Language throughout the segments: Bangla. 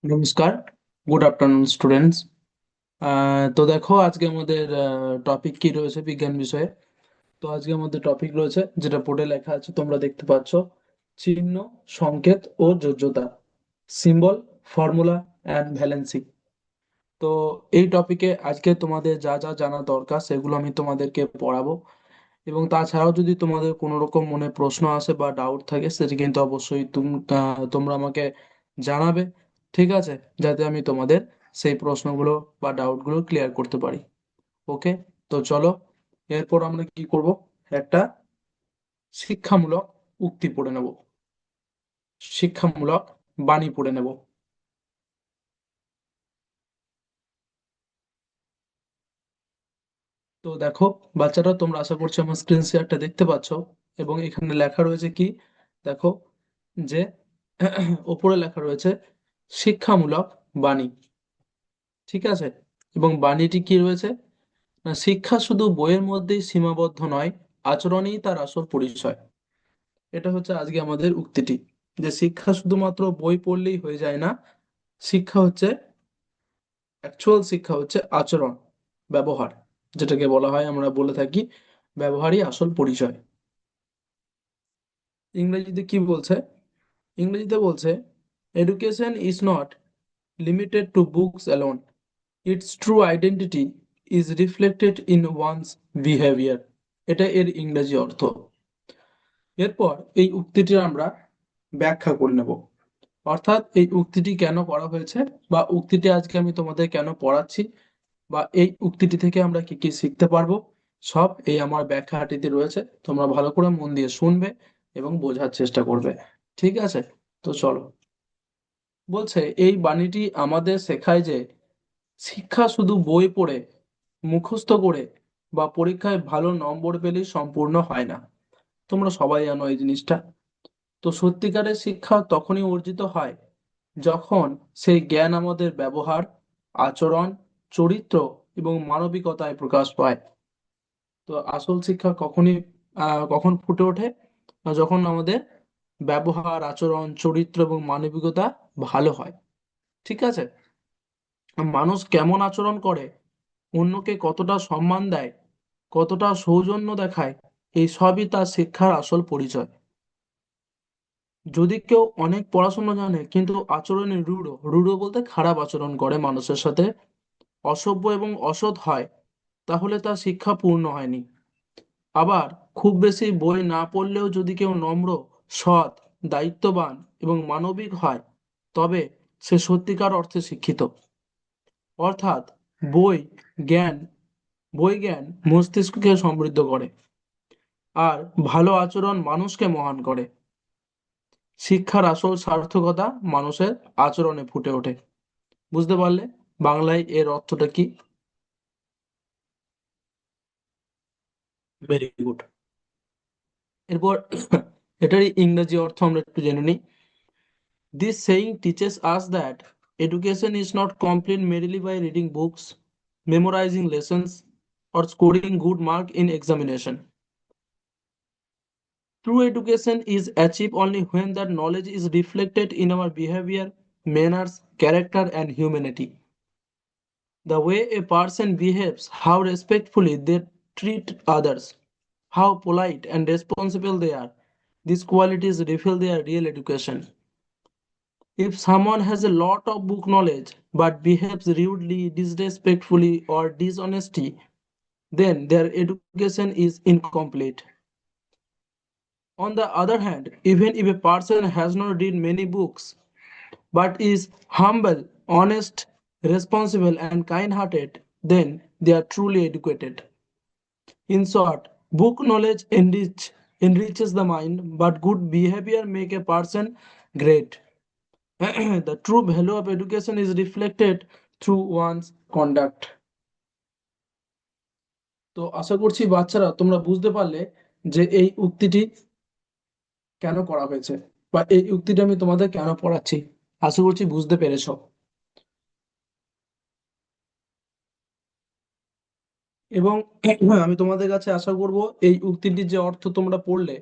নমস্কার, গুড আফটারনুন স্টুডেন্টস। তো দেখো আজকে আমাদের টপিক কি রয়েছে বিজ্ঞান বিষয়ে। তো আজকে আমাদের টপিক রয়েছে, যেটা বোর্ডে লেখা আছে তোমরা দেখতে পাচ্ছ, চিহ্ন, সংকেত ও যোজ্যতা, সিম্বল, ফর্মুলা অ্যান্ড ভ্যালেন্সি। তো এই টপিকে আজকে তোমাদের যা যা জানা দরকার সেগুলো আমি তোমাদেরকে পড়াবো। এবং তাছাড়াও যদি তোমাদের কোনো রকম মনে প্রশ্ন আসে বা ডাউট থাকে, সেটা কিন্তু অবশ্যই তোমরা আমাকে জানাবে। ঠিক আছে, যাতে আমি তোমাদের সেই প্রশ্নগুলো বা ডাউটগুলো ক্লিয়ার করতে পারি। ওকে, তো চলো, এরপর আমরা কি করব, একটা শিক্ষামূলক উক্তি পড়ে নেব, শিক্ষামূলক বাণী পড়ে নেব। তো দেখো বাচ্চারা, তোমরা আশা করছি আমার স্ক্রিন শেয়ারটা দেখতে পাচ্ছ। এবং এখানে লেখা রয়েছে কি, দেখো, যে ওপরে লেখা রয়েছে শিক্ষামূলক বাণী। ঠিক আছে, এবং বাণীটি কি রয়েছে না, শিক্ষা শুধু বইয়ের মধ্যেই সীমাবদ্ধ নয়, আচরণেই তার আসল পরিচয়। এটা হচ্ছে আজকে আমাদের উক্তিটি, যে শিক্ষা শুধুমাত্র বই পড়লেই হয়ে যায় না। শিক্ষা হচ্ছে, অ্যাকচুয়াল শিক্ষা হচ্ছে আচরণ, ব্যবহার, যেটাকে বলা হয়, আমরা বলে থাকি, ব্যবহারই আসল পরিচয়। ইংরেজিতে কি বলছে, ইংরেজিতে বলছে, education is not limited to books alone. Its true identity is reflected in one's behavior. এটা এর ইংরেজি অর্থ। এরপর এই উক্তিটির আমরা ব্যাখ্যা করে নেব, অর্থাৎ এই উক্তিটি কেন করা হয়েছে, বা উক্তিটি আজকে আমি তোমাদের কেন পড়াচ্ছি, বা এই উক্তিটি থেকে আমরা কি কি শিখতে পারবো, সব এই আমার ব্যাখ্যাটিতে রয়েছে। তোমরা ভালো করে মন দিয়ে শুনবে এবং বোঝার চেষ্টা করবে। ঠিক আছে, তো চলো। বলছে, এই বাণীটি আমাদের শেখায় যে শিক্ষা শুধু বই পড়ে, মুখস্থ করে বা পরীক্ষায় ভালো নম্বর পেলেই সম্পূর্ণ হয় না। তোমরা সবাই জানো এই জিনিসটা। তো সত্যিকারের শিক্ষা তখনই অর্জিত হয় যখন সেই জ্ঞান আমাদের ব্যবহার, আচরণ, চরিত্র এবং মানবিকতায় প্রকাশ পায়। তো আসল শিক্ষা কখন ফুটে ওঠে না, যখন আমাদের ব্যবহার, আচরণ, চরিত্র এবং মানবিকতা ভালো হয়। ঠিক আছে, মানুষ কেমন আচরণ করে, অন্যকে কতটা সম্মান দেয়, কতটা সৌজন্য দেখায়, এই সবই তার শিক্ষার আসল পরিচয়। যদি কেউ অনেক পড়াশোনা জানে কিন্তু আচরণে রূঢ়, রূঢ় বলতে খারাপ আচরণ করে মানুষের সাথে, অসভ্য এবং অসৎ হয়, তাহলে তার শিক্ষা পূর্ণ হয়নি। আবার খুব বেশি বই না পড়লেও যদি কেউ নম্র, সৎ, দায়িত্ববান এবং মানবিক হয়, তবে সে সত্যিকার অর্থে শিক্ষিত। অর্থাৎ বই জ্ঞান বই জ্ঞান মস্তিষ্ককে সমৃদ্ধ করে, আর ভালো আচরণ মানুষকে মহান করে। শিক্ষার আসল সার্থকতা মানুষের আচরণে ফুটে ওঠে। বুঝতে পারলে বাংলায় এর অর্থটা কি? Very good. এরপর এটারই ইংরেজি অর্থ আমরা একটু জেনে নিই। This saying teaches us that education is not complete merely by reading books, memorizing lessons, or scoring good mark in examination. True education is achieved only when that knowledge is reflected in our behavior, manners, character, and humanity. The way a person behaves, how respectfully they treat others, how polite and responsible they are, these qualities reveal their real education. If someone has a lot of book knowledge but behaves rudely, disrespectfully, or dishonestly, then their education is incomplete. On the other hand, even if a person has not read many books but is humble, honest, responsible, and kind hearted, then they are truly educated. In short, book knowledge enriches the mind, but good behavior make a person great. The true value of education is reflected through one's conduct. তো আশা করছি বাচ্চারা তোমরা বুঝতে পারলে যে এই উক্তিটি কেন করা হয়েছে, বা এই উক্তিটা আমি তোমাদের কেন পড়াচ্ছি। আশা করছি বুঝতে পেরেছো। এবং আমি তোমাদের কাছে আশা করব, এই উক্তিটির যে অর্থ তোমরা পড়লে,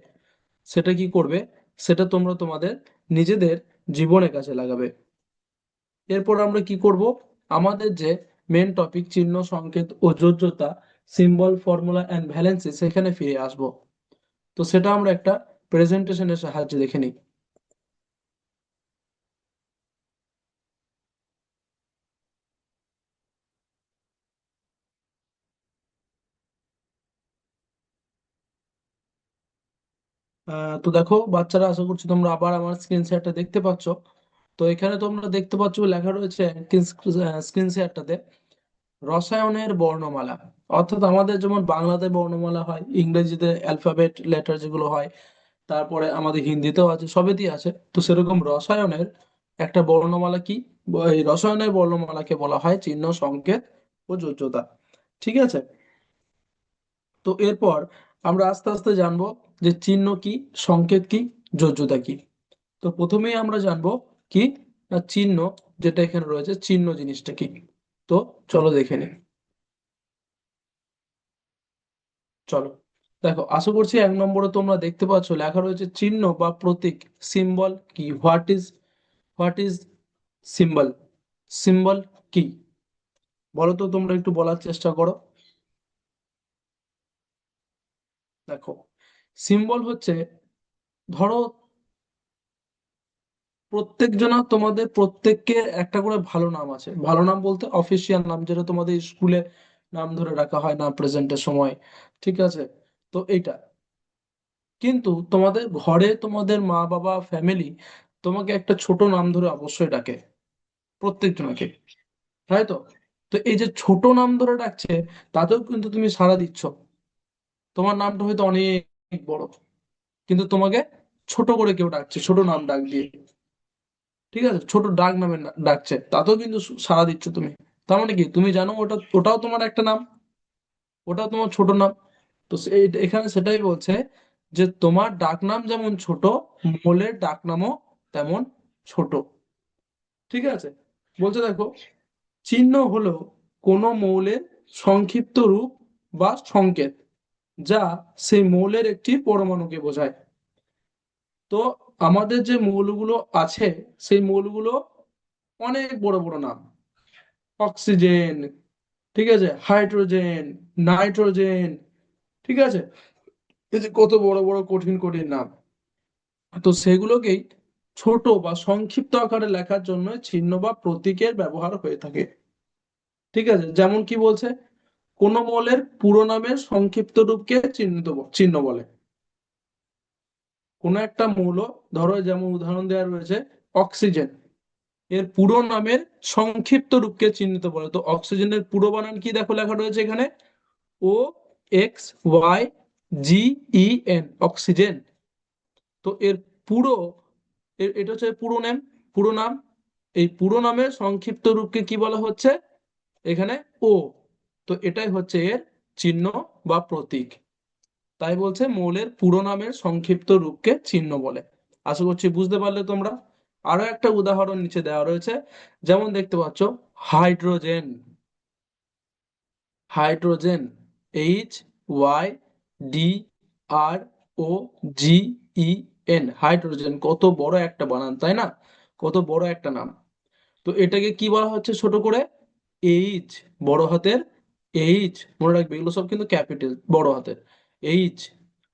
সেটা কি করবে, সেটা তোমরা তোমাদের নিজেদের জীবনের কাছে লাগাবে। এরপর আমরা কি করব, আমাদের যে মেন টপিক চিহ্ন সংকেত ও যোজ্যতা, সিম্বল ফর্মুলা অ্যান্ড ভ্যালেন্সি, সেখানে ফিরে আসব। তো সেটা আমরা একটা প্রেজেন্টেশনের সাহায্যে দেখে নিই। তো দেখো বাচ্চারা, আশা করছি তোমরা আবার আমার স্ক্রিন শেয়ারটা দেখতে পাচ্ছ। তো এখানে তোমরা দেখতে পাচ্ছ লেখা রয়েছে স্ক্রিন শেয়ারটাতে রসায়নের বর্ণমালা। অর্থাৎ আমাদের যেমন বাংলাতে বর্ণমালা হয়, ইংরেজিতে অ্যালফাবেট লেটার যেগুলো হয়, তারপরে আমাদের হিন্দিতেও আছে, সবেতেই আছে। তো সেরকম রসায়নের একটা বর্ণমালা কি, এই রসায়নের বর্ণমালাকে বলা হয় চিহ্ন সংকেত ও যোজ্যতা। ঠিক আছে। তো এরপর আমরা আস্তে আস্তে জানবো যে চিহ্ন কি, সংকেত কি, যোজ্যতা কি। তো প্রথমেই আমরা জানবো কি, না চিহ্ন, যেটা এখানে রয়েছে চিহ্ন জিনিসটা কি। তো চলো দেখে নিই। চলো, দেখো আশা করছি 1 নম্বরে তোমরা দেখতে পাচ্ছ লেখা রয়েছে চিহ্ন বা প্রতীক, সিম্বল কি, হোয়াট ইজ সিম্বল, সিম্বল কি, বলো তো, তোমরা একটু বলার চেষ্টা করো। দেখো, সিম্বল হচ্ছে, ধরো তোমাদের প্রত্যেককে একটা করে ভালো নাম আছে, ভালো নাম বলতে অফিসিয়াল নাম, যেটা তোমাদের স্কুলে নাম ধরে রাখা হয় না প্রেজেন্টের সময়। ঠিক আছে। তো এইটা, কিন্তু তোমাদের ঘরে তোমাদের মা বাবা ফ্যামিলি তোমাকে একটা ছোট নাম ধরে অবশ্যই ডাকে, প্রত্যেকজনকে, তাই তো? তো এই যে ছোট নাম ধরে ডাকছে, তাতেও কিন্তু তুমি সাড়া দিচ্ছ। তোমার নামটা হয়তো অনেক বড়, কিন্তু তোমাকে ছোট করে কেউ ডাকছে, ছোট নাম ডাক দিয়ে। ঠিক আছে, ছোট ডাক নামে ডাকছে, তাতেও কিন্তু সাড়া দিচ্ছ তুমি। তার মানে কি, তুমি জানো ওটাও তোমার একটা নাম, ওটাও তোমার ছোট নাম। তো এখানে সেটাই বলছে যে তোমার ডাকনাম যেমন ছোট, মোলের ডাকনামও তেমন ছোট। ঠিক আছে। বলছে দেখো, চিহ্ন হলো কোনো মৌলের সংক্ষিপ্ত রূপ বা সংকেত, যা সেই মৌলের একটি পরমাণুকে বোঝায়। তো আমাদের যে মৌলগুলো আছে, সেই মৌলগুলো অনেক বড় বড় নাম। অক্সিজেন, ঠিক আছে, হাইড্রোজেন, নাইট্রোজেন, ঠিক আছে, এই যে কত বড় বড় কঠিন কঠিন নাম। তো সেগুলোকেই ছোট বা সংক্ষিপ্ত আকারে লেখার জন্য চিহ্ন বা প্রতীকের ব্যবহার হয়ে থাকে। ঠিক আছে, যেমন কি বলছে, কোন মৌলের পুরো নামের সংক্ষিপ্ত রূপকে চিহ্ন বলে। কোন একটা মৌল, ধরো যেমন উদাহরণ দেওয়া রয়েছে অক্সিজেন, এর পুরো নামের সংক্ষিপ্ত রূপকে চিহ্নিত বলে। তো অক্সিজেনের পুরো বানান কি, দেখো লেখা রয়েছে এখানে OXYGEN, অক্সিজেন। তো এর পুরো, এটা হচ্ছে পুরো নাম, পুরো নাম। এই পুরো নামের সংক্ষিপ্ত রূপকে কি বলা হচ্ছে এখানে, ও। তো এটাই হচ্ছে এর চিহ্ন বা প্রতীক। তাই বলছে মৌলের পুরো নামের সংক্ষিপ্ত রূপকে চিহ্ন বলে। আশা করছি বুঝতে পারলে তোমরা। আরো একটা উদাহরণ নিচে দেওয়া রয়েছে, যেমন দেখতে পাচ্ছ হাইড্রোজেন, হাইড্রোজেন, HYDROGEN, হাইড্রোজেন, কত বড় একটা বানান, তাই না? কত বড় একটা নাম। তো এটাকে কি বলা হচ্ছে ছোট করে, এইচ, বড় হাতের এইচ, মনে রাখবে এগুলো সব কিন্তু ক্যাপিটাল, বড় হাতের এইচ,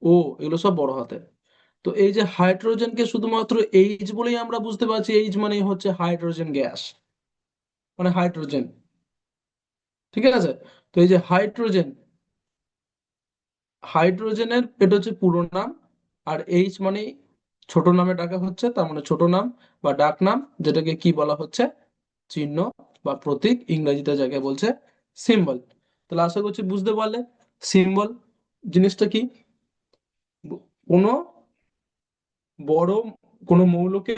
ও, এগুলো সব বড় হাতের। তো এই যে হাইড্রোজেনকে শুধুমাত্র এইচ বলেই আমরা বুঝতে পারছি, এইচ মানেই হচ্ছে হাইড্রোজেন গ্যাস, মানে হাইড্রোজেন। ঠিক আছে। তো এই যে হাইড্রোজেন, হাইড্রোজেনের এটা হচ্ছে পুরো নাম, আর এইচ মানে ছোট নামে ডাকা হচ্ছে, তার মানে ছোট নাম বা ডাক নাম, যেটাকে কি বলা হচ্ছে, চিহ্ন বা প্রতীক, ইংরেজিতে যাকে বলছে সিম্বল। তাহলে আশা করছি বুঝতে পারলে সিম্বল জিনিসটা কি। কোনো বড় কোনো মৌলকে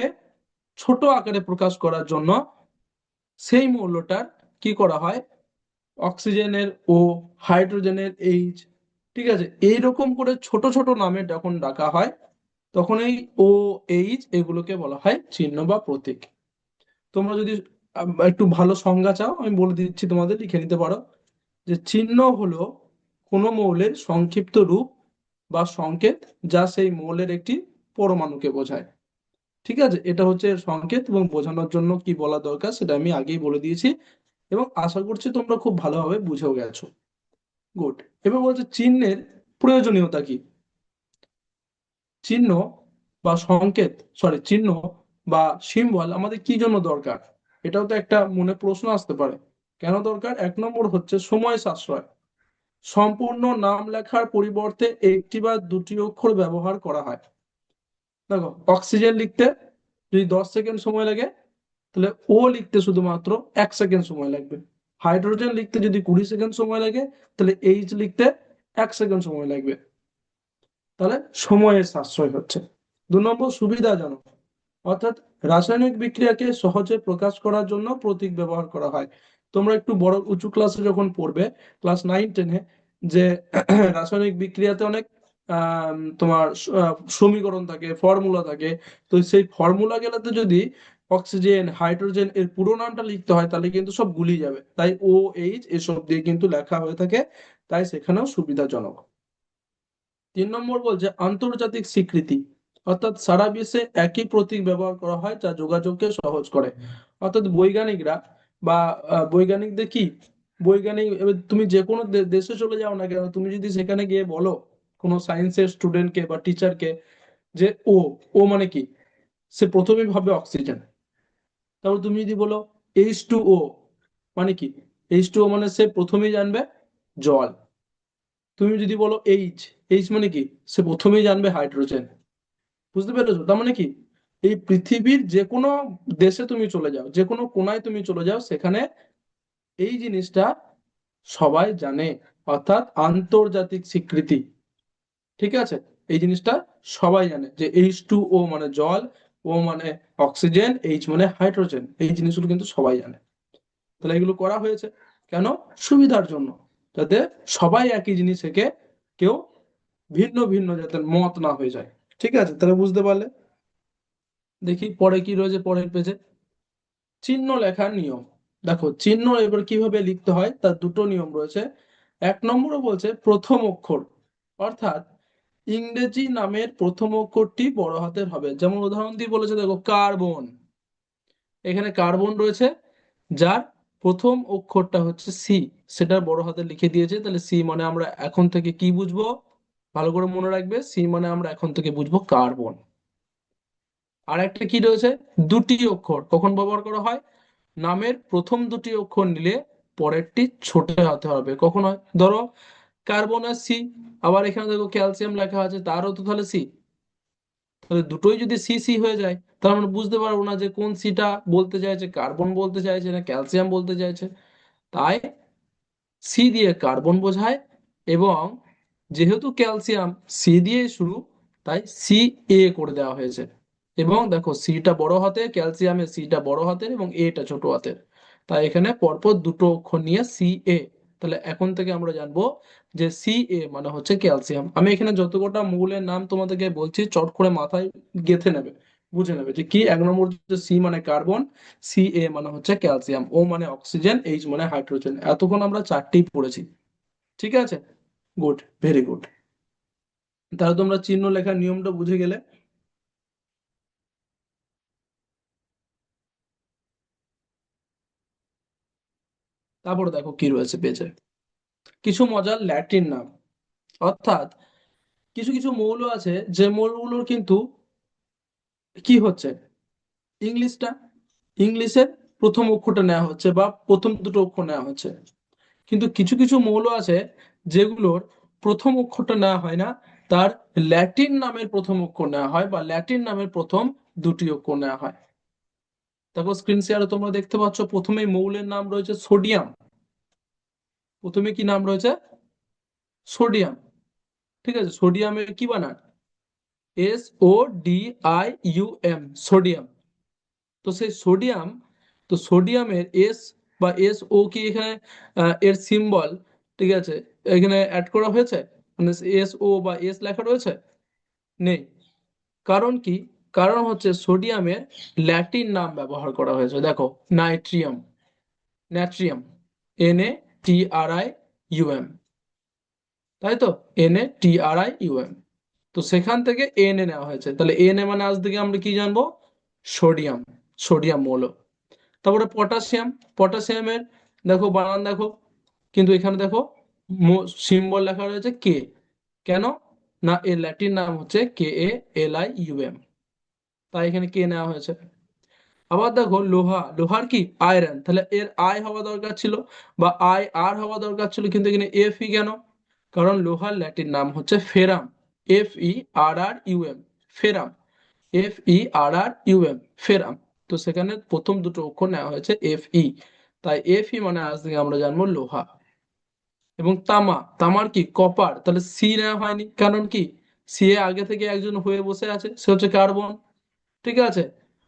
ছোট আকারে প্রকাশ করার জন্য সেই মৌলটার কি করা হয়, অক্সিজেনের ও, হাইড্রোজেনের এইচ, ঠিক আছে, এইরকম করে ছোট ছোট নামে যখন ডাকা হয়, তখন এই ও, এইচ, এগুলোকে বলা হয় চিহ্ন বা প্রতীক। তোমরা যদি একটু ভালো সংজ্ঞা চাও, আমি বলে দিচ্ছি, তোমাদের লিখে নিতে পারো, যে চিহ্ন হলো কোনো মৌলের সংক্ষিপ্ত রূপ বা সংকেত, যা সেই মৌলের একটি পরমাণুকে বোঝায়। ঠিক আছে, এটা হচ্ছে এর সংকেত, এবং বোঝানোর জন্য কি বলা দরকার সেটা আমি আগেই বলে দিয়েছি, এবং আশা করছি তোমরা খুব ভালোভাবে বুঝেও গেছো। গুড। এবার বলছে চিহ্নের প্রয়োজনীয়তা কি। চিহ্ন বা সংকেত, সরি, চিহ্ন বা সিম্বল আমাদের কি জন্য দরকার, এটাও তো একটা মনে প্রশ্ন আসতে পারে। কেন দরকার? এক নম্বর হচ্ছে সময় সাশ্রয়। সম্পূর্ণ নাম লেখার পরিবর্তে একটি বা দুটি অক্ষর ব্যবহার করা হয়। দেখো, অক্সিজেন লিখতে যদি 10 সেকেন্ড সময় লাগে, তাহলে ও লিখতে শুধুমাত্র 1 সেকেন্ড সময় লাগবে। হাইড্রোজেন লিখতে যদি 20 সেকেন্ড সময় লাগে, তাহলে এইচ লিখতে 1 সেকেন্ড সময় লাগবে। তাহলে সময়ের সাশ্রয় হচ্ছে। 2 নম্বর সুবিধাজনক, অর্থাৎ রাসায়নিক বিক্রিয়াকে সহজে প্রকাশ করার জন্য প্রতীক ব্যবহার করা হয়। তোমরা একটু বড় উঁচু ক্লাসে যখন পড়বে, ক্লাস 9-10-এ, যে রাসায়নিক বিক্রিয়াতে অনেক তোমার সমীকরণ থাকে, ফর্মুলা থাকে। তো সেই ফর্মুলা গুলোতে যদি অক্সিজেন, হাইড্রোজেন এর পুরো নামটা লিখতে হয়, তাহলে কিন্তু সব গুলিয়ে যাবে, তাই ও এইচ এসব দিয়ে কিন্তু লেখা হয়ে থাকে, তাই সেখানেও সুবিধাজনক। 3 নম্বর বলছে আন্তর্জাতিক স্বীকৃতি, অর্থাৎ সারা বিশ্বে একই প্রতীক ব্যবহার করা হয় যা যোগাযোগকে সহজ করে। অর্থাৎ বৈজ্ঞানিকরা বা বৈজ্ঞানিকদের কি, বৈজ্ঞানিক, এবার তুমি যে কোনো দেশে চলে যাও না কেন, তুমি যদি সেখানে গিয়ে বলো কোনো সায়েন্সের স্টুডেন্টকে বা টিচারকে যে ও, ও মানে কি, সে প্রথমেই ভাবে অক্সিজেন। তারপর তুমি যদি বলো H2O মানে কি, H2O মানে সে প্রথমেই জানবে জল। তুমি যদি বলো এইচ, এইচ মানে কি, সে প্রথমেই জানবে হাইড্রোজেন। বুঝতে পেরেছো? তার মানে কি, এই পৃথিবীর যে কোনো দেশে তুমি চলে যাও, যে কোনো কোনায় তুমি চলে যাও, সেখানে এই জিনিসটা সবাই জানে, অর্থাৎ আন্তর্জাতিক স্বীকৃতি। ঠিক আছে, এই জিনিসটা সবাই জানে যে H2O মানে জল, ও মানে অক্সিজেন, এইচ মানে হাইড্রোজেন, এই জিনিসগুলো কিন্তু সবাই জানে। তাহলে এগুলো করা হয়েছে কেন? সুবিধার জন্য, যাতে সবাই একই জিনিস থেকে কেউ ভিন্ন ভিন্ন যাতে মত না হয়ে যায়। ঠিক আছে, তাহলে বুঝতে পারলে। দেখি পরে কি রয়েছে পরের পেজে। চিহ্ন লেখার নিয়ম। দেখো, চিহ্ন এবার কিভাবে লিখতে হয় তার দুটো নিয়ম রয়েছে। 1 নম্বরে বলছে প্রথম অক্ষর, অর্থাৎ ইংরেজি নামের প্রথম অক্ষরটি বড় হাতের হবে। যেমন উদাহরণ দিয়ে বলেছে, দেখো কার্বন, এখানে কার্বন রয়েছে, যার প্রথম অক্ষরটা হচ্ছে সি, সেটা বড় হাতে লিখে দিয়েছে। তাহলে সি মানে আমরা এখন থেকে কি বুঝবো, ভালো করে মনে রাখবে, সি মানে আমরা এখন থেকে বুঝবো কার্বন। আর একটা কি রয়েছে, দুটি অক্ষর কখন ব্যবহার করা হয়, নামের প্রথম দুটি অক্ষর নিলে পরেরটি ছোট হতে হবে। কখন হয়, ধরো কার্বন আর সি, আবার এখানে দেখো ক্যালসিয়াম লেখা আছে, তারও তো তাহলে সি। তাহলে দুটোই যদি সি সি হয়ে যায়, তাহলে আমরা বুঝতে পারবো না যে কোন সিটা বলতে চাইছে, কার্বন বলতে চাইছে না ক্যালসিয়াম বলতে চাইছে। তাই সি দিয়ে কার্বন বোঝায়, এবং যেহেতু ক্যালসিয়াম সি দিয়ে শুরু, তাই সি এ করে দেওয়া হয়েছে। এবং দেখো সিটা বড় হাতের, ক্যালসিয়ামের সিটা বড় হাতের এবং এটা ছোট হাতের, তাই এখানে পরপর দুটো অক্ষর নিয়ে সি এ। তাহলে এখন থেকে আমরা জানবো যে সি এ মানে হচ্ছে ক্যালসিয়াম। আমি এখানে যত কটা মৌলের নাম তোমাদেরকে বলছি, চট করে মাথায় গেঁথে নেবে, বুঝে নেবে যে কি। 1 নম্বর হচ্ছে সি মানে কার্বন, সি এ মানে হচ্ছে ক্যালসিয়াম, ও মানে অক্সিজেন, এইচ মানে হাইড্রোজেন। এতক্ষণ আমরা চারটেই পড়েছি। ঠিক আছে, গুড, ভেরি গুড। তাহলে তোমরা চিহ্ন লেখার নিয়মটা বুঝে গেলে। তারপর দেখো কি রয়েছে পেজে, কিছু মজার ল্যাটিন নাম। অর্থাৎ কিছু কিছু মৌল আছে যে মৌলগুলোর কিন্তু কি হচ্ছে, ইংলিশটা, ইংলিশের প্রথম অক্ষরটা নেওয়া হচ্ছে বা প্রথম দুটো অক্ষর নেওয়া হচ্ছে। কিন্তু কিছু কিছু মৌল আছে যেগুলোর প্রথম অক্ষরটা নেওয়া হয় না, তার ল্যাটিন নামের প্রথম অক্ষর নেওয়া হয়, বা ল্যাটিন নামের প্রথম দুটি অক্ষর নেওয়া হয়। তারপর স্ক্রিন শেয়ারে তোমরা দেখতে পাচ্ছ, প্রথমেই মৌলের নাম রয়েছে সোডিয়াম। প্রথমে কি নাম রয়েছে, সোডিয়াম। ঠিক আছে, সোডিয়ামের কি বানান, SODIUM, সোডিয়াম। তো সেই সোডিয়াম, তো সোডিয়ামের এস বা SO কি এখানে এর সিম্বল, ঠিক আছে, এখানে অ্যাড করা হয়েছে, মানে SO বা এস লেখা রয়েছে, নেই। কারণ কি, কারণ হচ্ছে সোডিয়ামের ল্যাটিন নাম ব্যবহার করা হয়েছে। দেখো, নাইট্রিয়াম, ন্যাট্রিয়াম, NATRIUM, তাই তো, NATRIUM। তো সেখান থেকে এন এ নেওয়া হয়েছে। তাহলে এন এ মানে আজ থেকে আমরা কি জানবো, সোডিয়াম, সোডিয়াম মৌল। তারপরে পটাশিয়াম, পটাশিয়ামের দেখো বানান দেখো, কিন্তু এখানে দেখো সিম্বল লেখা রয়েছে কে। কেন? না এর ল্যাটিন নাম হচ্ছে KALIUM, তাই এখানে কে নেওয়া হয়েছে। আবার দেখো লোহা, লোহার কি আয়রন, তাহলে এর আই হওয়া দরকার ছিল বা আর হওয়া দরকার ছিল, কিন্তু এখানে FE কেন? কারণ লোহার ল্যাটিন নাম হচ্ছে ফেরাম, FERRUM, ফেরাম, FERRUM, ফেরাম। তো সেখানে প্রথম দুটো অক্ষর নেওয়া হয়েছে FE, তাই FE মানে আজ থেকে আমরা জানবো লোহা। এবং তামা, তামার কি কপার, তাহলে সি নেওয়া হয়নি, কারণ কি সি এ আগে থেকে একজন হয়ে বসে আছে, সে হচ্ছে কার্বন, ঠিক আছে।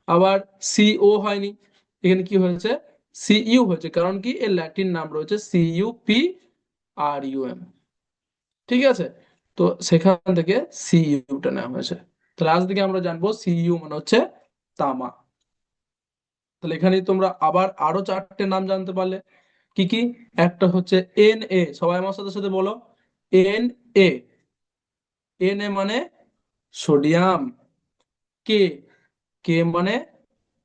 আবার CO হয়নি, এখানে কি হয়েছে CU হয়েছে, কারণ কি এর ল্যাটিন নাম রয়েছে CUPRUM, ঠিক আছে। তো সেখান থেকে CUটা নেওয়া হয়েছে। তাহলে আজ থেকে আমরা জানবো CU মানে হচ্ছে তামা। তাহলে এখানে তোমরা আবার আরো চারটে নাম জানতে পারলে। কি কি? একটা হচ্ছে Na, সবাই আমার সাথে সাথে বলো, Na, Na মানে সোডিয়াম, কে, কে মানে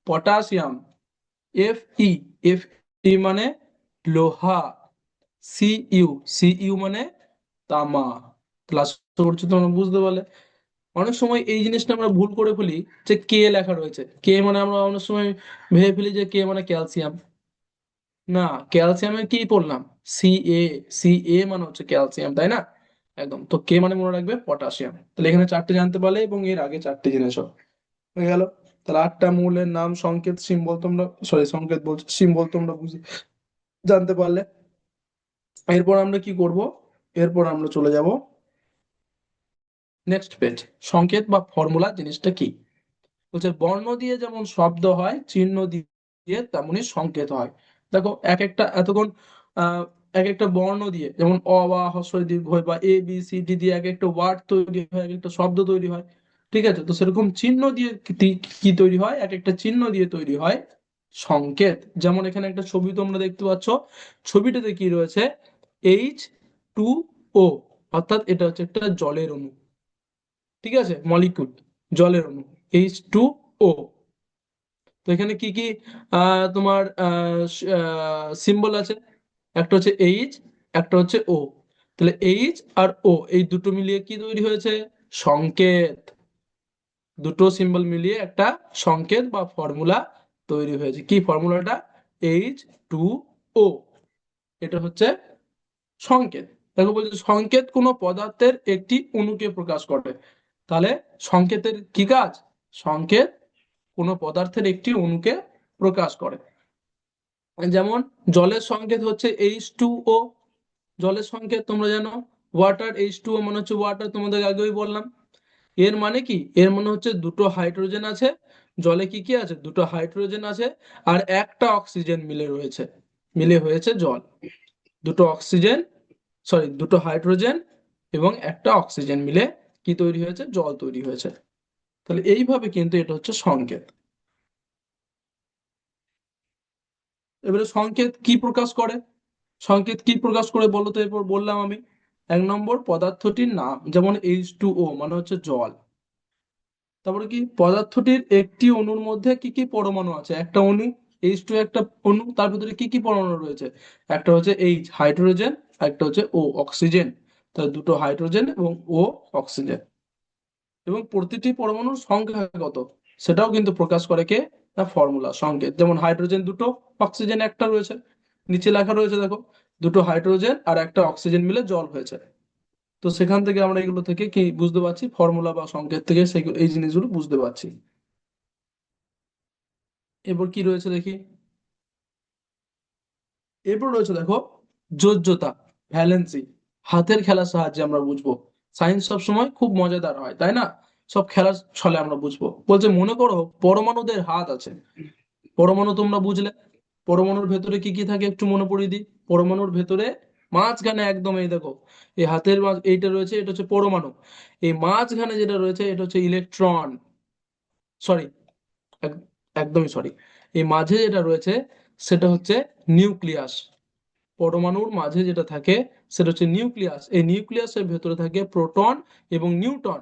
পটাশিয়াম, FE, FE মানে লোহা, CU, CU মানে তামা। তাহলে আশা করছি তোমরা বুঝতে পারলে। অনেক সময় এই জিনিসটা আমরা ভুল করে ফেলি, যে কে লেখা রয়েছে, কে মানে আমরা অনেক সময় ভেবে ফেলি যে কে মানে ক্যালসিয়াম। না, ক্যালসিয়ামের কি পড়লাম? CA, CA মানে হচ্ছে ক্যালসিয়াম, তাই না? একদম। তো কে মানে মনে রাখবে পটাশিয়াম। তাহলে এখানে চারটে জানতে পারলে এবং এর আগে চারটে জেনেছো, হয়ে গেল। তাহলে আটটা মৌলের নাম, সংকেত, সিম্বল তোমরা, সরি সংকেত বলছো, সিম্বল তোমরা জানতে পারলে। এরপর আমরা কি করব? এরপর আমরা চলে যাব নেক্সট পেজ। সংকেত বা ফর্মুলা জিনিসটা কি? বলছে বর্ণ দিয়ে যেমন শব্দ হয়, চিহ্ন দিয়ে তেমনি সংকেত হয়। দেখো এক একটা এতক্ষণ এক একটা বর্ণ দিয়ে, যেমন অ বা হ্রস্ব দীর্ঘ হয় বা ABCD দিয়ে এক একটা ওয়ার্ড তৈরি হয়, এক একটা শব্দ তৈরি হয়, ঠিক আছে। তো সেরকম চিহ্ন দিয়ে কি তৈরি হয়? এক একটা চিহ্ন দিয়ে তৈরি হয় সংকেত। যেমন এখানে একটা ছবি তোমরা দেখতে পাচ্ছ, ছবিটাতে কি রয়েছে? H2O, অর্থাৎ এটা হচ্ছে একটা জলের অণু, ঠিক আছে, মলিকুল, জলের অণু, H2O। তো এখানে কি কি তোমার সিম্বল আছে? একটা হচ্ছে H, একটা হচ্ছে O। তাহলে H আর O এই দুটো মিলিয়ে কি তৈরি হয়েছে? সংকেত। দুটো সিম্বল মিলিয়ে একটা সংকেত বা ফর্মুলা তৈরি হয়েছে। কি ফর্মুলাটা? H2O, এটা হচ্ছে সংকেত। দেখো বলছে সংকেত কোনো পদার্থের একটি অণুকে প্রকাশ করে। তাহলে সংকেতের কি কাজ? সংকেত কোনো পদার্থের একটি অণুকে প্রকাশ করে। যেমন জলের সংকেত হচ্ছে H2O, জলের সংকেত তোমরা জানো। ওয়াটার, H2O মানে হচ্ছে ওয়াটার, তোমাদের আগেই বললাম। এর মানে কি? এর মানে হচ্ছে দুটো হাইড্রোজেন আছে, জলে কি কি আছে? দুটো হাইড্রোজেন আছে আর একটা অক্সিজেন মিলে রয়েছে, মিলে হয়েছে জল। দুটো অক্সিজেন, সরি দুটো হাইড্রোজেন এবং একটা অক্সিজেন মিলে কি তৈরি হয়েছে? জল তৈরি হয়েছে। তাহলে এইভাবে কিন্তু এটা হচ্ছে সংকেত। এবারে সংকেত কি প্রকাশ করে? সংকেত কি প্রকাশ করে বলো তো? এরপর বললাম আমি, এক নম্বর পদার্থটির নাম, যেমন H2O মানে হচ্ছে জল। তারপরে কি? পদার্থটির একটি অণুর মধ্যে কি কি পরমাণু আছে? একটা অণু H2, একটা অণু, তার ভিতরে কি কি পরমাণু রয়েছে? একটা হচ্ছে H হাইড্রোজেন, আর একটা হচ্ছে O অক্সিজেন। তাহলে দুটো হাইড্রোজেন এবং O অক্সিজেন। এবং প্রতিটি পরমাণুর সংখ্যা কত সেটাও কিন্তু প্রকাশ করে কে? না ফর্মুলা, সংকেত। যেমন হাইড্রোজেন দুটো, অক্সিজেন একটা রয়েছে, নিচে লেখা রয়েছে দেখো, দুটো হাইড্রোজেন আর একটা অক্সিজেন মিলে জল হয়েছে। তো সেখান থেকে আমরা এগুলো থেকে কি বুঝতে পারছি? ফর্মুলা বা সংকেত থেকে সেগুলো, এই জিনিসগুলো বুঝতে পারছি। এরপর কি রয়েছে দেখি। এরপর রয়েছে দেখো যোজ্যতা, ভ্যালেন্সি। হাতের খেলার সাহায্যে আমরা বুঝবো। সায়েন্স সব সময় খুব মজাদার হয়, তাই না? সব খেলার ছলে আমরা বুঝবো। বলছে মনে করো পরমাণুদের হাত আছে। পরমাণু তোমরা বুঝলে, পরমাণুর ভেতরে কি কি থাকে একটু মনে পড়িয়ে দিই। পরমাণুর ভেতরে মাঝখানে একদম এই দেখো, এই হাতের মাঝ এইটা রয়েছে, এটা হচ্ছে পরমাণু। এই মাঝখানে যেটা রয়েছে এটা হচ্ছে ইলেকট্রন, সরি, একদমই সরি, এই মাঝে যেটা রয়েছে সেটা হচ্ছে নিউক্লিয়াস। পরমাণুর মাঝে যেটা থাকে সেটা হচ্ছে নিউক্লিয়াস। এই নিউক্লিয়াসের ভেতরে থাকে প্রোটন এবং নিউট্রন।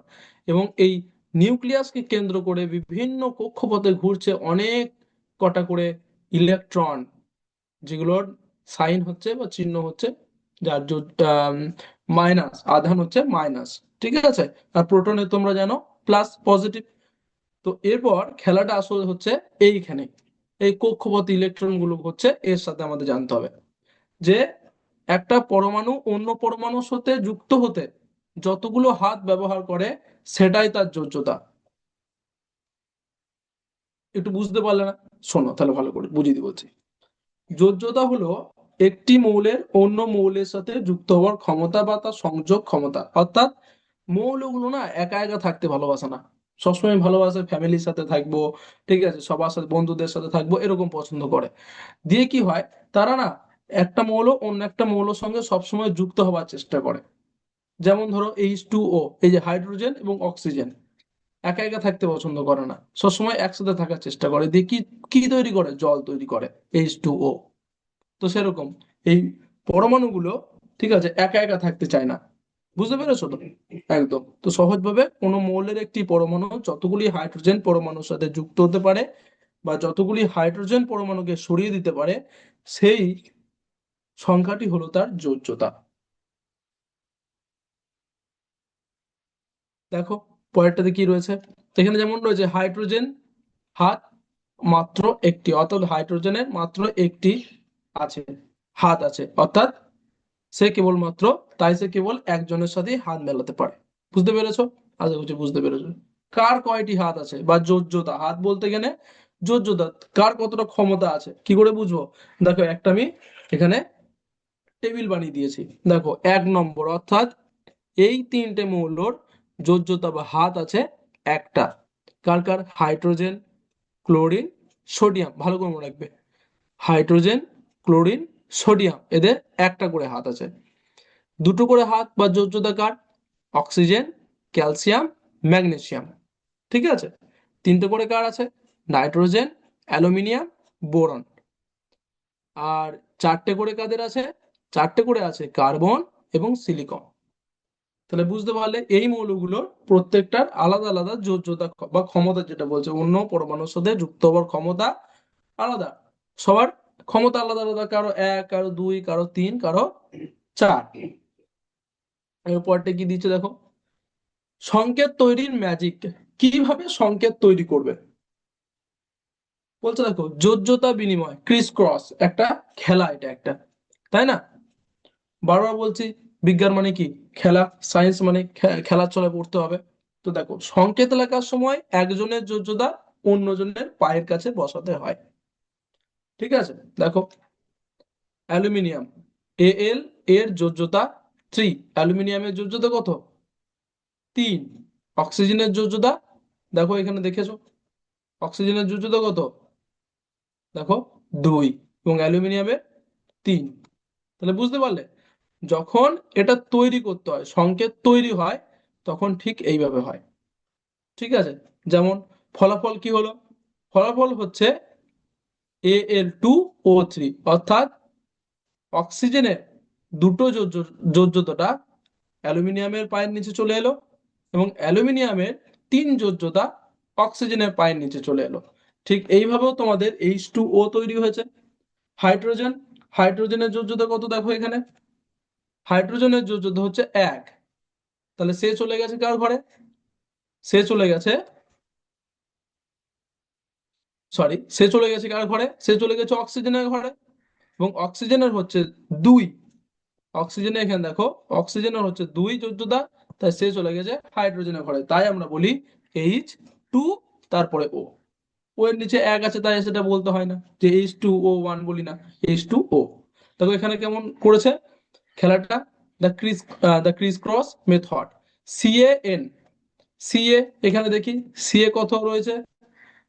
এবং এই নিউক্লিয়াসকে কেন্দ্র করে বিভিন্ন কক্ষপথে ঘুরছে অনেক কটা করে ইলেকট্রন, যেগুলোর সাইন হচ্ছে বা চিহ্ন হচ্ছে যার মাইনাস, আধান হচ্ছে মাইনাস, ঠিক আছে। আর প্রোটনে তোমরা জানো প্লাস পজিটিভ। তো এরপর খেলাটা আসলে হচ্ছে এইখানে, এই কক্ষপথ ইলেকট্রন গুলো হচ্ছে এর সাথে আমাদের জানতে হবে যে একটা পরমাণু অন্য পরমাণুর সাথে যুক্ত হতে যতগুলো হাত ব্যবহার করে সেটাই তার যোজ্যতা। একটু বুঝতে পারলে না? শোনো তাহলে ভালো করে বুঝিয়ে দিই বলছি। যোজ্যতা হলো একটি মৌলের অন্য মৌলের সাথে যুক্ত হওয়ার ক্ষমতা বা তার সংযোগ ক্ষমতা। অর্থাৎ মৌলগুলো না একা একা থাকতে ভালোবাসে না, সবসময় ভালোবাসে ফ্যামিলির সাথে থাকবো, ঠিক আছে, সবার সাথে বন্ধুদের সাথে থাকবো, এরকম পছন্দ করে। দিয়ে কি হয়, তারা না একটা মৌল অন্য একটা মৌলের সঙ্গে সবসময় যুক্ত হওয়ার চেষ্টা করে। যেমন ধরো H2O, এই যে হাইড্রোজেন এবং অক্সিজেন একা একা থাকতে পছন্দ করে না, সবসময় একসাথে থাকার চেষ্টা করে, দিয়ে কি কি তৈরি করে, জল তৈরি করে, H2O। তো সেরকম এই পরমাণুগুলো, ঠিক আছে, একা একা থাকতে চায় না। বুঝতে পেরেছো তো? একদম। তো সহজভাবে কোনো মৌলের একটি পরমাণু যতগুলি হাইড্রোজেন পরমাণুর সাথে যুক্ত হতে পারে বা যতগুলি হাইড্রোজেন পরমাণুকে সরিয়ে দিতে পারে, সেই সংখ্যাটি হলো তার যোজ্যতা। দেখো পরেরটাতে কি রয়েছে, এখানে যেমন রয়েছে হাইড্রোজেন হাত মাত্র একটি, অর্থাৎ হাইড্রোজেনের মাত্র একটি আছে, হাত আছে, অর্থাৎ সে কেবলমাত্র, তাই সে কেবল একজনের সাথেই হাত মেলাতে পারে। বুঝতে পেরেছো? আশা করছি বুঝতে পেরেছো। কার কয়টি হাত আছে বা যোজ্যতা, হাত বলতে গেলে যোজ্যতা, কার কতটা ক্ষমতা আছে কি করে বুঝবো? দেখো একটা আমি এখানে টেবিল বানিয়ে দিয়েছি। দেখো 1 নম্বর, অর্থাৎ এই তিনটে মৌলর যোজ্যতা বা হাত আছে একটা। কার কার? হাইড্রোজেন, ক্লোরিন, সোডিয়াম, ভালো করে মনে রাখবে। হাইড্রোজেন, ক্লোরিন, সোডিয়াম, এদের একটা করে হাত আছে। দুটো করে হাত বা যোজ্যতা কার? অক্সিজেন, ক্যালসিয়াম, ম্যাগনেসিয়াম, ঠিক আছে। তিনটে করে কার আছে? Nitrogen, aluminium, boron. আর চারটে করে কাদের আছে? চারটে করে আছে কার্বন এবং সিলিকন। তাহলে বুঝতে পারলে এই মৌলগুলোর প্রত্যেকটার আলাদা আলাদা যোজ্যতা বা ক্ষমতা, যেটা বলছে অন্য পরমাণুর সাথে যুক্ত হওয়ার ক্ষমতা আলাদা। সবার ক্ষমতা আলাদা আলাদা, কারো 1, কারো 2, কারো 3, কারো 4। এরপরটা কি দিচ্ছে দেখো, সংকেত তৈরির ম্যাজিক। কিভাবে সংকেত তৈরি করবে বলছে, দেখো যোজ্যতা বিনিময়, ক্রিস ক্রস একটা খেলা, এটা একটা, তাই না? বারবার বলছি বিজ্ঞান মানে কি, খেলা, সায়েন্স মানে খেলার ছলে পড়তে হবে। তো দেখো সংকেত লেখার সময় একজনের যোজ্যতা অন্যজনের পায়ের কাছে বসাতে হয়, ঠিক আছে। দেখো অ্যালুমিনিয়াম, Al এর যোজ্যতা 3, অ্যালুমিনিয়ামের যোজ্যতা কত? 3। অক্সিজেনের যোজ্যতা, দেখো এখানে দেখেছো, অক্সিজেনের যোজ্যতা কত? দেখো 2, এবং অ্যালুমিনিয়ামের 3। তাহলে বুঝতে পারলে, যখন এটা তৈরি করতে হয়, সংকেত তৈরি হয়, তখন ঠিক এইভাবে হয়, ঠিক আছে। যেমন ফলাফল কি হলো? ফলাফল হচ্ছে Al2O3, অর্থাৎ অক্সিজেনের দুটো যোজ্যতাটা অ্যালুমিনিয়ামের পায়ের নিচে চলে এলো, এবং অ্যালুমিনিয়ামের 3 যোজ্যতা অক্সিজেনের পায়ের নিচে চলে এলো। ঠিক এইভাবেও তোমাদের H2O তৈরি হয়েছে। হাইড্রোজেন, হাইড্রোজেনের যোজ্যতা কত দেখো এখানে, হাইড্রোজেনের যোজ্যতা হচ্ছে 1। তাহলে সে চলে গেছে কার ঘরে? সে চলে গেছে, সরি, সে চলে গেছে কার ঘরে? সে চলে গেছে অক্সিজেনের ঘরে। এবং অক্সিজেনের হচ্ছে 2, অক্সিজেনের এখানে দেখো অক্সিজেনের হচ্ছে 2 যোজ্যতা, তাই সে চলে গেছে হাইড্রোজেনের ঘরে। তাই আমরা বলি H2, তারপরে O। ও এর নিচে 1 আছে তাই সেটা বলতে হয় না যে H2O1 বলি না, H2O। দেখো এখানে কেমন করেছে খেলাটা, the Chris cross method. CaN, CA, এখানে দেখি সিএ কত রয়েছে,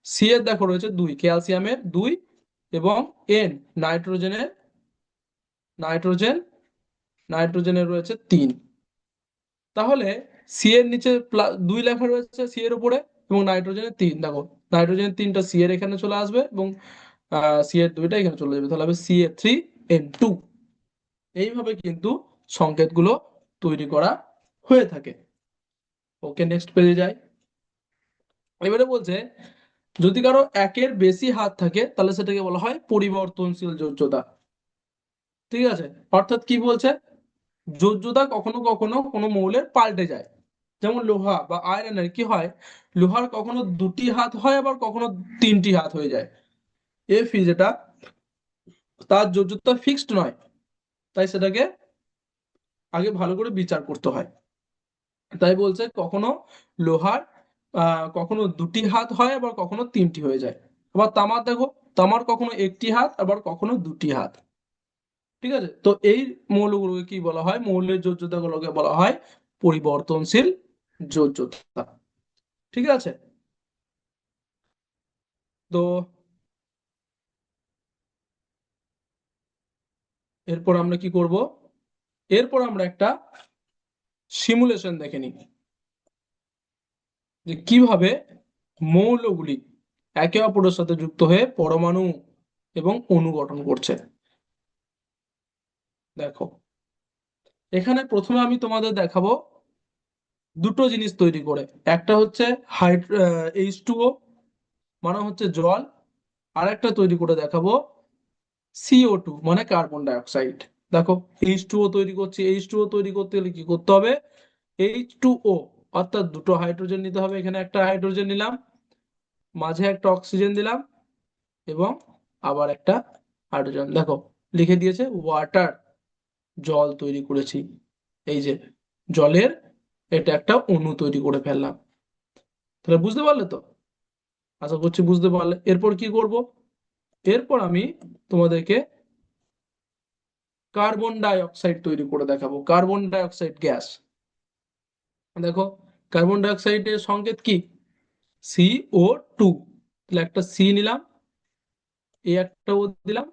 সি এর দেখো রয়েছে 2, ক্যালসিয়ামের 2, এবং এন, নাইট্রোজেনের, নাইট্রোজেন, নাইট্রোজেনের রয়েছে 3। তাহলে সি এর নিচে 2 লেখা রয়েছে সি এর উপরে, এবং নাইট্রোজেনের 3, দেখো নাইট্রোজেনের 3টা সি এর এখানে চলে আসবে, এবং সি এর 2টা এখানে চলে যাবে, তাহলে হবে Ca3N2। এইভাবে কিন্তু সংকেতগুলো তৈরি করা হয়ে থাকে। ওকে, নেক্সট পেজে যাই। এবারে বলছে যদি কারো একের বেশি হাত থাকে তাহলে সেটাকে বলা হয় পরিবর্তনশীল যোজ্যতা। ঠিক আছে, অর্থাৎ কি বলছে, যোজ্যতা কখনো কখনো কোনো মৌলের পাল্টে যায়। যেমন লোহা বা আয়রনের কি হয়, লোহার কখনো দুটি হাত হয় আবার কখনো তিনটি হাত হয়ে যায়। এফি যেটা, তার যোজ্যতা ফিক্সড নয়, তাই সেটাকে আগে ভালো করে বিচার করতে হয়। তাই বলছে কখনো লোহার কখনো দুটি হাত হয় আবার কখনো তিনটি হয়ে যায়। আবার তামার দেখো, তামার কখনো একটি হাত আবার কখনো দুটি হাত। ঠিক আছে, তো এই মৌলগুলোকে কি বলা হয়, মৌলের যোজ্যতা গুলোকে বলা হয় পরিবর্তনশীল যোজ্যতা। ঠিক আছে, তো এরপর আমরা কি করব, এরপর আমরা একটা সিমুলেশন দেখে নিই যে কিভাবে মৌলগুলি একে অপরের সাথে যুক্ত হয়ে পরমাণু এবং অণু গঠন করছে। দেখো, এখানে প্রথমে আমি তোমাদের দেখাবো দুটো জিনিস তৈরি করে। একটা হচ্ছে H2O, মানে হচ্ছে জল। আর একটা তৈরি করে দেখাবো CO2, মানে কার্বন ডাই অক্সাইড। দেখো, H2O তৈরি করছি, H2O তৈরি করতে গেলে কি করতে হবে, H2O অর্থাৎ দুটো হাইড্রোজেন নিতে হবে। এখানে একটা হাইড্রোজেন নিলাম, মাঝে একটা অক্সিজেন দিলাম, এবং আবার একটা হাইড্রোজেন। দেখো লিখে দিয়েছে ওয়াটার, জল তৈরি করেছি। এই যে জলের এটা একটা অণু তৈরি করে ফেললাম। তাহলে বুঝতে পারলে তো, আশা করছি বুঝতে পারলে। এরপর কি করব, এরপর আমি তোমাদেরকে কার্বন ডাই অক্সাইড তৈরি করে দেখাবো, কার্বন ডাই অক্সাইড গ্যাস। দেখো, কার্বন ডাই অক্সাইডের সংকেত কি, CO2। তাহলে একটা সি নিলাম, এই একটা ও দিলাম,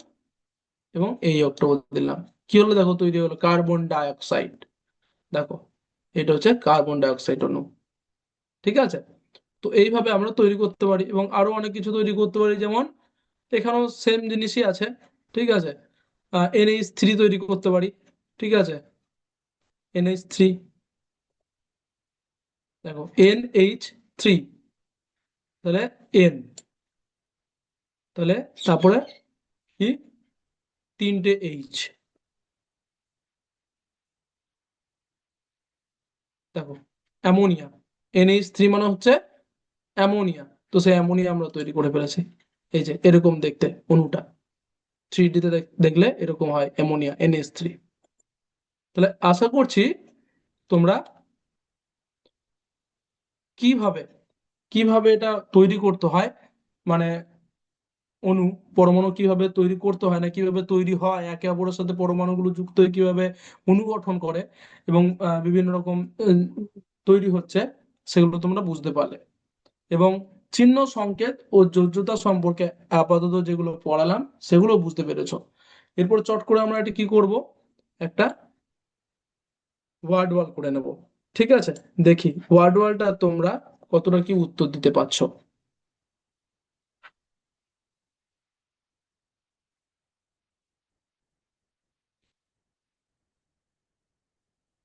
এবং এই একটা ও দিলাম। কি হলো দেখো, তৈরি হলো কার্বন ডাই অক্সাইড। দেখো, এটা হচ্ছে কার্বন ডাই অক্সাইড অণু। ঠিক আছে, তো এইভাবে আমরা তৈরি করতে পারি এবং আরো অনেক কিছু তৈরি করতে পারি। যেমন এখানেও সেম জিনিসই আছে। ঠিক আছে, NH3 তৈরি করতে পারি। ঠিক আছে, NH3, দেখো NH3, তাহলে N, তাহলে তারপরে কি, তিনটে H। দেখো অ্যামোনিয়া, NH3 মানে হচ্ছে অ্যামোনিয়া। তো সেই অ্যামোনিয়া আমরা তৈরি করে ফেলেছি। এই যে এরকম দেখতে অণুটা, 3D তে দেখলে এরকম হয় অ্যামোনিয়া, NH3। তাহলে আশা করছি তোমরা কিভাবে কিভাবে এটা তৈরি করতে হয়, মানে অণু, পরমাণু কিভাবে তৈরি করতে হয় না কিভাবে তৈরি হয়, একে অপরের সাথে পরমাণুগুলো যুক্ত হয়ে কিভাবে অণু গঠন করে এবং বিভিন্ন রকম তৈরি হচ্ছে, সেগুলো তোমরা বুঝতে পারলে। এবং চিহ্ন সংকেত ও যোজ্যতা সম্পর্কে আপাতত যেগুলো পড়ালাম সেগুলো বুঝতে পেরেছো। এরপর চট করে আমরা এটা কি করব, একটা ওয়ার্ড ওয়াল করে নেব। ঠিক আছে, দেখি ওয়ার্ড ওয়ালটা তোমরা কতটা কি উত্তর দিতে পারছো।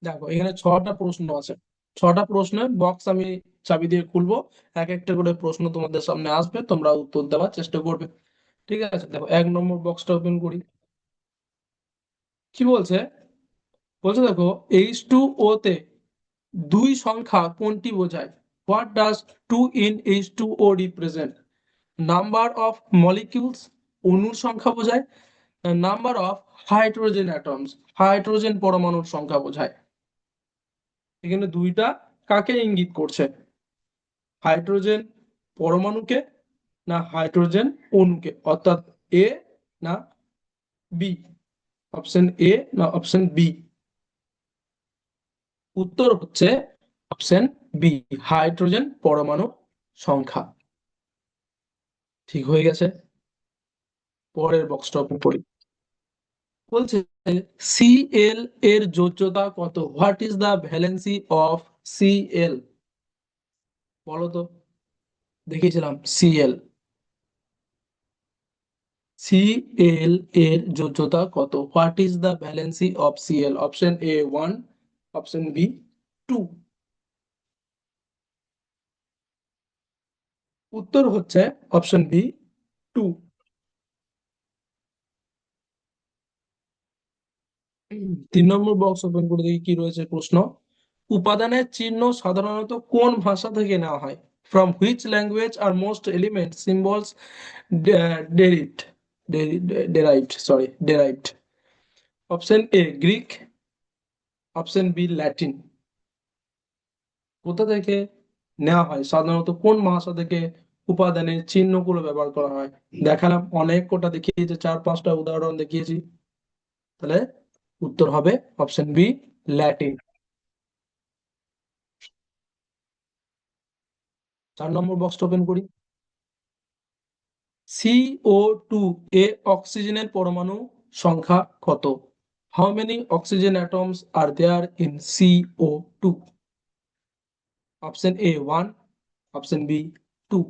দেখো এখানে 6টা প্রশ্ন আছে, 6টা প্রশ্নের বক্স আমি চাবি দিয়ে খুলবো। এক একটা করে প্রশ্ন তোমাদের সামনে আসবে, তোমরা উত্তর দেওয়ার চেষ্টা করবে। ঠিক আছে, দেখো 1 নম্বর বক্সটা ওপেন করি। কি বলছে, বলছে দেখো H2O তে দুই সংখ্যা কোনটি বোঝায়, what does 2 in H2O represent, number of molecules, অণুর সংখ্যা বোঝায়, number of hydrogen atoms, hydrogen পরমাণুর সংখ্যা বোঝায়। এখানে দুইটা কাকে ইঙ্গিত করছে, হাইড্রোজেন পরমাণুকে না হাইড্রোজেন অণুকে, অর্থাৎ এ না বি, অপশন এ না অপশন বি। উত্তর হচ্ছে অপশন বি, হাইড্রোজেন পরমাণু সংখ্যা। ঠিক হয়ে গেছে, পরের বক্সটা ওপেন করি। বলছে সিএল এর যোজ্যতা কত, what is the valency of CL, বলো তো, দেখিয়েছিলাম সিএল, সিএল এর যোজ্যতা কত, what is the valency of CL, option A 1, option B 2। উত্তর হচ্ছে অপশন বি, 2। 3 নম্বর বক্স ওপেন করে দেখি কি রয়েছে প্রশ্ন। উপাদানের চিহ্ন সাধারণত কোন ভাষা থেকে নেওয়া হয়? From which language are most element symbols derived derived? Option A Greek, option B Latin. কোথা থেকে নেওয়া হয়, সাধারণত কোন ভাষা থেকে উপাদানের চিহ্নগুলো ব্যবহার করা হয়? দেখালাম অনেক কোটা দেখিয়েছি, 4-5টা উদাহরণ দেখিয়েছি। তাহলে উত্তর হবে অপশন বি, ল্যাটিন। 4 নম্বর বক্সটা ওপেন করি। CO2 এ অক্সিজেনের পরমাণু সংখ্যা কত? How many oxygen atoms are there in CO2? Option A 1, option B 2।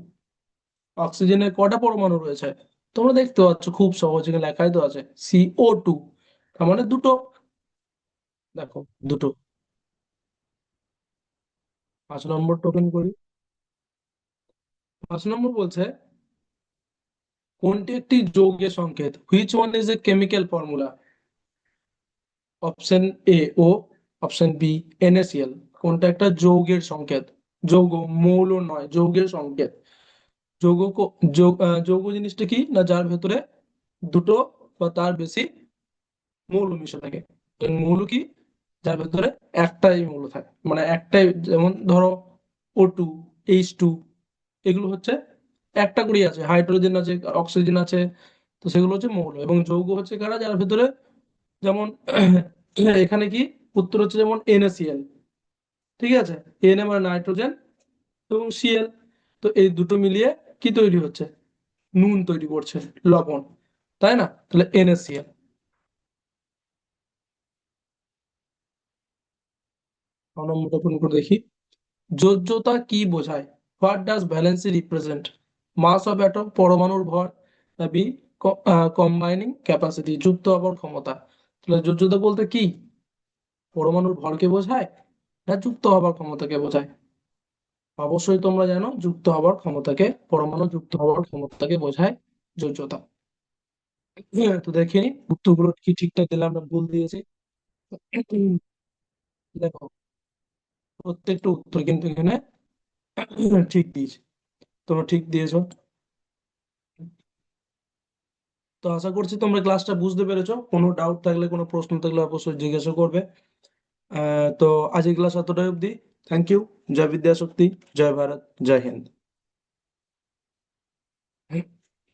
অক্সিজেনের কটা পরমাণু রয়েছে? তোমরা দেখতে পাচ্ছ খুব সহজ, এখানে লেখাই তো আছে CO2, তার মানে দুটো। দেখো, দুটো। 5 নম্বর টোকেন করি। 5 নম্বর বলছে কোনটি একটি যৌগের সংকেত? Which one is a chemical formula? Option A O, option B NaCl। কোনটা একটা যৌগের সংকেত? যৌগ, মৌল নয়, যৌগের সংকেত। যৌগ যৌগ জিনিসটা কি না, যার ভেতরে দুটো বা তার বেশি মৌল মিশে থাকে। তো মৌল কি, যার ভেতরে একটাই মৌল থাকে, মানে একটাই, যেমন ধরো O2, H2, এগুলো হচ্ছে একটা করেই আছে, হাইড্রোজেন আছে, অক্সিজেন আছে। তো সেগুলো হচ্ছে মৌল, এবং যৌগ হচ্ছে কারা, যার ভেতরে, যেমন এখানে কি উত্তর হচ্ছে যেমন NaCl। ঠিক আছে, Na মানে নাইট্রোজেন, এবং Cl, তো এই দুটো মিলিয়ে কি তৈরি হচ্ছে? নুন তৈরি করছে, লবণ, তাই না? তাহলে NaCl। 9 নম্বরটা পূরণ করে দেখি। যোজ্যতা কি বোঝায়? What does valency represent? Mass of atom, পরমাণুর ভর, বি কম্বাইনিং ক্যাপাসিটি, যুক্ত হবার ক্ষমতা। তাহলে যোজ্যতা বলতে কি, পরমাণুর ভরকে বোঝায় না যুক্ত হবার ক্ষমতাকে বোঝায়? অবশ্যই তোমরা জানো, যুক্ত হবার ক্ষমতাকে, পরমাণু যুক্ত হবার ক্ষমতাকে বোঝায় যোজ্যতা। তো দেখে নিই উত্তরগুলো কি ঠিকঠাক দিলাম না ভুল দিয়েছি। দেখো, প্রত্যেকটা উত্তর কিন্তু এখানে ঠিক দিয়েছি, তোমরা ঠিক দিয়েছো। তো আশা করছি তোমরা ক্লাসটা বুঝতে পেরেছো। কোনো ডাউট থাকলে, কোনো প্রশ্ন থাকলে অবশ্যই জিজ্ঞাসা করবে। তো আজকের ক্লাস এতটাই অবধি। Thank you. জয় বিদ্যা শক্তি, জয় ভারত, জয় হিন্দ।